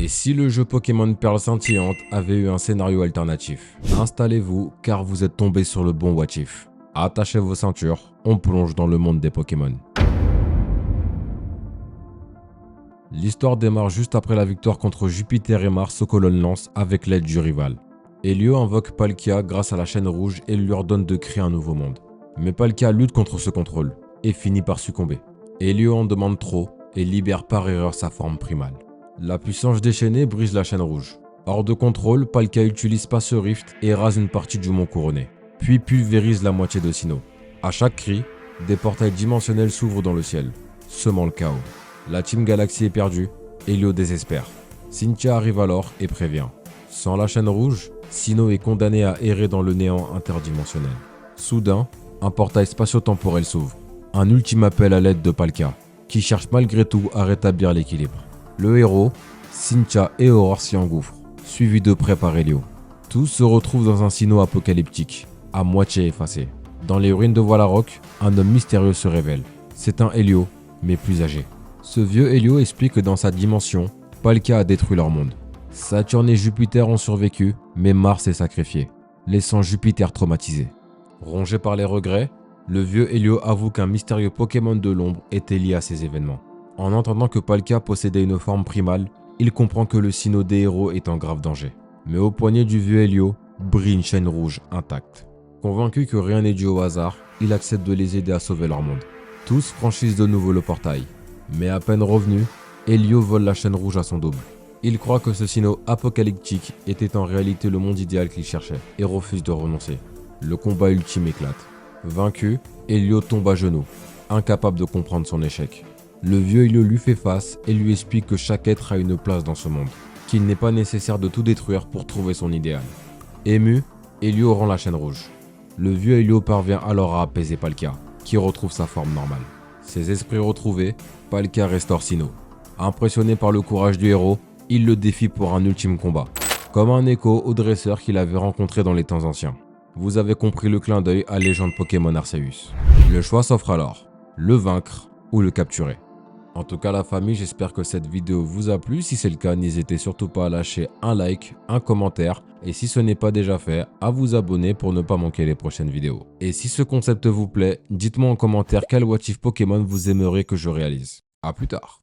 Et si le jeu Pokémon Perle Scintillante avait eu un scénario alternatif? Installez-vous car vous êtes tombé sur le bon What If. Attachez vos ceintures, on plonge dans le monde des Pokémon. L'histoire démarre juste après la victoire contre Jupiter et Mars au Colonne Lance avec l'aide du rival. Elio invoque Palkia grâce à la chaîne rouge et lui ordonne de créer un nouveau monde. Mais Palkia lutte contre ce contrôle et finit par succomber. Elio en demande trop et libère par erreur sa forme primale. La puissance déchaînée brise la chaîne rouge. Hors de contrôle, Palkia utilise Space Rift et rase une partie du mont couronné, puis pulvérise la moitié de Sinnoh. À chaque cri, des portails dimensionnels s'ouvrent dans le ciel, semant le chaos. La Team Galaxy est perdue, Elio désespère. Cynthia arrive alors et prévient. Sans la chaîne rouge, Sinnoh est condamné à errer dans le néant interdimensionnel. Soudain, un portail spatio-temporel s'ouvre. Un ultime appel à l'aide de Palkia, qui cherche malgré tout à rétablir l'équilibre. Le héros, Cynthia et Aurore s'y engouffrent, suivis de près par Elio. Tous se retrouvent dans un Sinnoh apocalyptique, à moitié effacé. Dans les ruines de Voilarok, un homme mystérieux se révèle. C'est un Elio, mais plus âgé. Ce vieux Elio explique que dans sa dimension, Palkia a détruit leur monde. Saturne et Jupiter ont survécu, mais Mars est sacrifié, laissant Jupiter traumatisé. Rongé par les regrets, le vieux Elio avoue qu'un mystérieux Pokémon de l'ombre était lié à ces événements. En entendant que Palkia possédait une forme primale, il comprend que le Sinnoh des héros est en grave danger. Mais au poignet du vieux Elio brille une chaîne rouge intacte. Convaincu que rien n'est dû au hasard, il accepte de les aider à sauver leur monde. Tous franchissent de nouveau le portail. Mais à peine revenu, Elio vole la chaîne rouge à son double. Il croit que ce Sinnoh apocalyptique était en réalité le monde idéal qu'il cherchait et refuse de renoncer. Le combat ultime éclate. Vaincu, Elio tombe à genoux, incapable de comprendre son échec. Le vieux Elio lui fait face et lui explique que chaque être a une place dans ce monde, qu'il n'est pas nécessaire de tout détruire pour trouver son idéal. Ému, Elio rend la chaîne rouge. Le vieux Elio parvient alors à apaiser Palkia, qui retrouve sa forme normale. Ses esprits retrouvés, Palkia restaure Sinnoh. Impressionné par le courage du héros, il le défie pour un ultime combat, comme un écho au dresseur qu'il avait rencontré dans les temps anciens. Vous avez compris le clin d'œil à Légende Pokémon Arceus. Le choix s'offre alors, le vaincre ou le capturer. En tout cas la famille, j'espère que cette vidéo vous a plu. Si c'est le cas, n'hésitez surtout pas à lâcher un like, un commentaire et si ce n'est pas déjà fait, à vous abonner pour ne pas manquer les prochaines vidéos. Et si ce concept vous plaît, dites-moi en commentaire quel What If Pokémon vous aimeriez que je réalise. A plus tard.